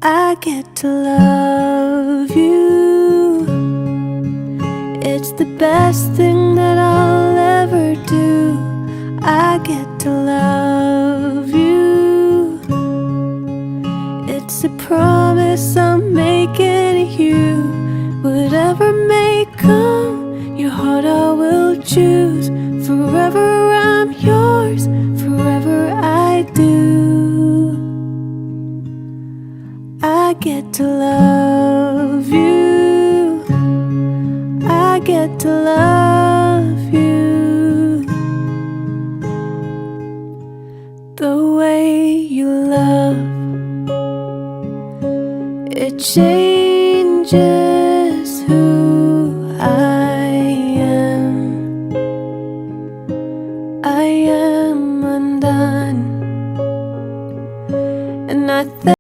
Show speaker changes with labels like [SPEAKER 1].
[SPEAKER 1] I get to love you. It's the best thing that I'll ever do. I get to love you. It's a promise I'm making you. Whatever may come, your heart I will choose. Forever I'm yours, forever I do. I get to love you. I get to love you. The way you love, it changes